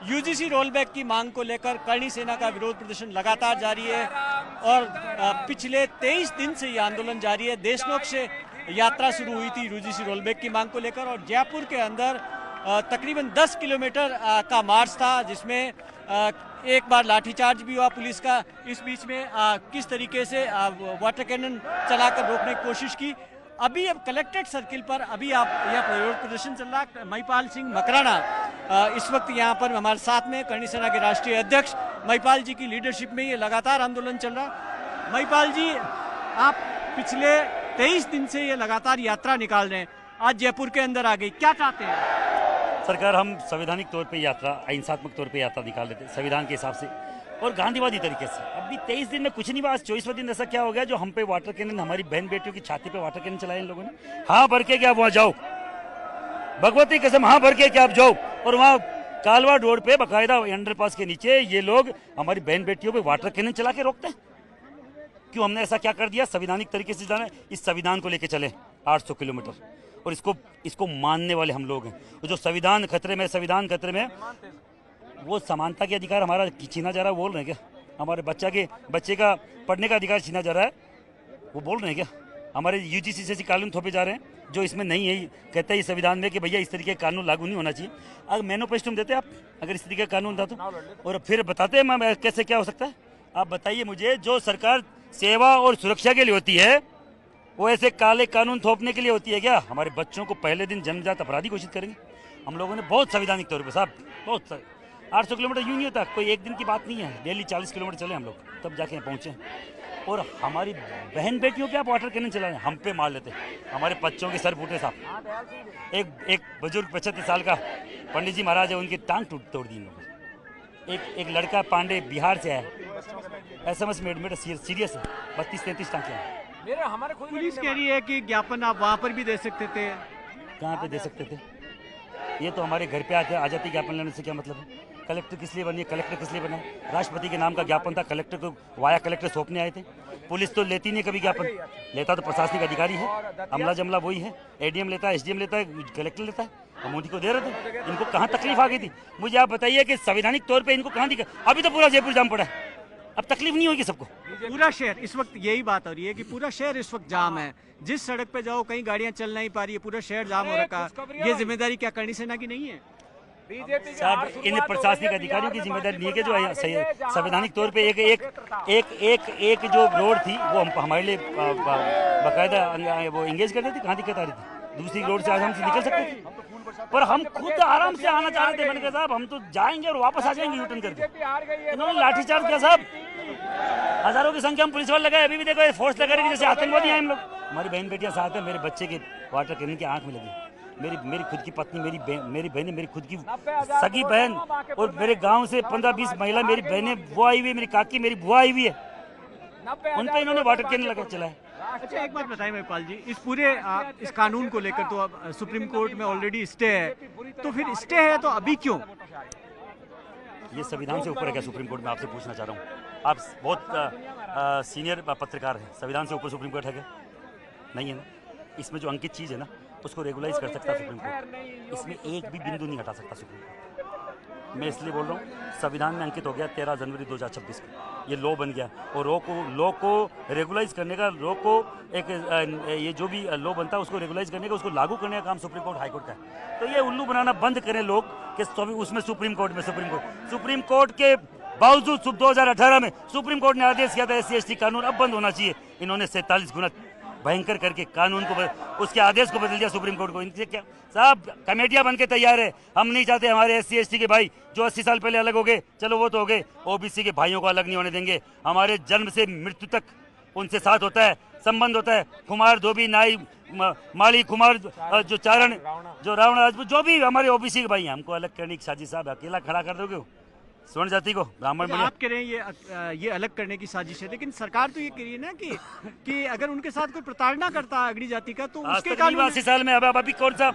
UGC rollback की मांग को लेकर करणी सेना का विरोध प्रदर्शन लगातार जारी है और पिछले 23 दिन से ये आंदोलन जारी है। देशनोक से यात्रा शुरू हुई थी यूजीसी रोलबैक की मांग को लेकर और जयपुर के अंदर तकरीबन 10 किलोमीटर का मार्च था, जिसमें एक बार लाठीचार्ज भी हुआ पुलिस का। इस बीच में किस तरीके से वाटर कैनन चलाकर रोकने की कोशिश की। अभी अब कलेक्ट्रेट सर्किल पर अभी आप यह विरोध प्रदर्शन चल रहा है। महिपाल सिंह मकराना इस वक्त यहाँ पर हमारे साथ में, करणी सेना के राष्ट्रीय अध्यक्ष महिपाल जी की लीडरशिप में ये लगातार आंदोलन चल रहा। महिपाल जी, आप पिछले 23 दिन से ये लगातार यात्रा निकाल रहे हैं, आज जयपुर के अंदर आ गई, क्या चाहते हैं? सरकार, हम संवैधानिक तौर पे यात्रा, अहिंसात्मक तौर पे यात्रा निकाल लेते संविधान के हिसाब से और गांधीवादी तरीके से। अभी 23 दिन में कुछ नहीं हुआ, 24वें दिन ऐसा क्या हो गया जो हम पे वाटर कैनन, हमारी बहन बेटियों की छाती पे वाटर कैनन चलाए इन लोगों ने। हाँ भर के क्या आप वहाँ जाओ, भगवती कसम, हाँ भर के क्या आप जाओ। और वहाँ कालवा रोड पे बाकायदा अंडरपास के नीचे ये लोग हमारी बहन बेटियों पे वाटर कैनन चला के रोकते हैं। क्यों, हमने ऐसा क्या कर दिया? संवैधानिक तरीके से जाना, इस संविधान को लेके चले 800 किलोमीटर और इसको मानने वाले हम लोग हैं। जो संविधान खतरे में, संविधान खतरे में, वो समानता के अधिकार हमारा छीना जा रहा है, बोल रहे हैं क्या? हमारे बच्चे का पढ़ने का अधिकार छीना जा रहा है, वो बोल रहे हैं क्या? हमारे यूजीसी से कानून थोपे जा रहे हैं जो इसमें नहीं है। कहते हैं इस संविधान में कि भैया इस तरीके का कानून लागू नहीं होना चाहिए। अगर मैनिफेस्टो देते आप, अगर इस तरीके का कानून था तो, और फिर बताते हैं कैसे क्या हो सकता है। आप बताइए मुझे, जो सरकार सेवा और सुरक्षा के लिए होती है वो ऐसे काले कानून थोपने के लिए होती है क्या? हमारे बच्चों को पहले दिन जन्मजात अपराधी घोषित करेंगे? हम लोगों ने बहुत संवैधानिक तौर पर साहब, बहुत 800 किलोमीटर यूं नहीं होता, कोई एक दिन की बात नहीं है। डेली 40 किलोमीटर चले हम लोग, तब जाके पहुँचे। और हमारी बहन बेटियों के आप वाटर कैनन चला रहे हैं, हम पे मार लेते हैं, हमारे बच्चों के सर फूटे साहब। एक बुजुर्ग 75 साल का पंडित जी महाराज है, उनकी टांग तोड़ दी इन लोगों। एक लड़का पांडे बिहार से आया, SMS में सीरियस है, 32-33 टांके हैं। पुलिस कह रही है कि ज्ञापन आप वहाँ पर भी दे सकते थे। कहाँ पे दे सकते थे? ये तो हमारे घर पे आ जाती ज्ञापन लेने से क्या मतलब है? कलेक्टर किस लिए बनी है? कलेक्टर किस लिए बना? राष्ट्रपति के नाम का ज्ञापन था, कलेक्टर को वाया कलेक्टर सौंपने आए थे। पुलिस तो लेती नहीं कभी ज्ञापन, लेता तो प्रशासनिक अधिकारी है, अमला जमला वही है, ADM लेता है, SDM लेता है, कलेक्टर लेता है। हम उन्हीं को दे रहे थे। इनको कहाँ तकलीफ आ गई थी? मुझे आप बताइए कि संवैधानिक तौर पर इनको कहाँ दिखा? अभी तो पूरा जयपुर जाम पड़ा है, अब तकलीफ नहीं होगी सबको? पूरा शहर इस वक्त, यही बात हो रही है कि पूरा शहर इस वक्त जाम है। जिस सड़क पे जाओ कहीं गाड़ियां चल नहीं पा रही है, पूरा शहर जाम हो रखा है। ये जिम्मेदारी क्या करणी सेना की नहीं है? साहब, इन प्रशासनिक अधिकारियों की जिम्मेदारी नहीं है कि जो संवैधानिक तौर पे एक जो रोड थी वो हमारे लिए बाकायदा वो एंगेज करते थे। कहाँ दिक्कत आ रही थी? दूसरी रोड से आज हम निकल सकते थे, पर हम खुद आराम से आना चाह रहे थे। मैंने कहा साहब हम तो जाएंगे और वापस आ जाएंगे यूटर्न करके। इन्होंने लाठीचार्ज किया साहब, हजारों की संख्या में पुलिस वाले लगाए। अभी भी देखो फोर्स लगा रही, जैसे आतंकवादी हैं हम लोग। हमारी बहन बेटियां साथ हैं, मेरे बच्चे के वाटर कैनन की आंख में लगी। मेरी खुद की पत्नी, मेरी बहनें, मेरी खुद की सगी बहन, और मेरे गांव से 15-20 महिला मेरी बहनें वो आई हुई है, मेरी काकी, मेरी बुआ आई हुई है, उन पे इन्होंने वाटर कैनन लगा चला है। अच्छा, एक बात बताइए महिपाल जी, इस पूरे इस कानून को लेकर तो अब सुप्रीम कोर्ट में ऑलरेडी स्टे है, तो फिर स्टे है तो अभी क्यों? ये संविधान से ऊपर है क्या? सुप्रीम कोर्ट में आपसे पूछना चाह रहा हूँ, आप बहुत सीनियर पत्रकार हैं, संविधान से ऊपर सुप्रीम कोर्ट है क्या? नहीं है ना। इसमें जो अंकित चीज़ है ना, उसको रेगुलाइज कर सकता है सुप्रीम कोर्ट, इसमें एक भी बिंदु नहीं हटा सकता सुप्रीम कोर्ट। मैं इसलिए बोल रहा हूँ, संविधान में अंकित हो गया 13 जनवरी 2026 को, ये लॉ बन गया। और लॉ को रेगुलाइज करने का, लॉ को एक ये जो भी लॉ बनता है उसको रेगुलाइज करने का, उसको लागू करने का काम सुप्रीम कोर्ट, हाई कोर्ट का है। तो ये उल्लू बनाना बंद करें लोग कि उसमें सुप्रीम कोर्ट के बावजूद 2018 में सुप्रीम कोर्ट ने आदेश किया था SC ST कानून अब बंद होना चाहिए। इन्होंने 47 गुना भयंकर करके कानून को, उसके आदेश को बदल दिया सुप्रीम कोर्ट को। इनसे क्या साहब, कमेटियां बन के तैयार है। हम नहीं चाहते हमारे SC ST के भाई जो 80 साल पहले अलग हो गए, चलो वो तो हो गए, OBC के भाइयों को अलग नहीं होने देंगे। हमारे जन्म से मृत्यु तक उनसे साथ होता है, संबंध होता है। कुमार, धोबी, नाई, माली, कुमार, जो चारण, जो रावण, राजपूत, जो भी हमारे OBC के भाई हैं, हमको अलग करने की साजिश साहब अकेला खड़ा कर दोगे स्वर्ण जाति को, ब्राह्मण। आप कह रहे हैं ये अलग करने की साजिश है, लेकिन सरकार तो ये कह रही है ना कि अगर उनके साथ कोई प्रताड़ना करता है अगड़ी जाति का तो उसके कानून 80 साल में अब अभी कौन सा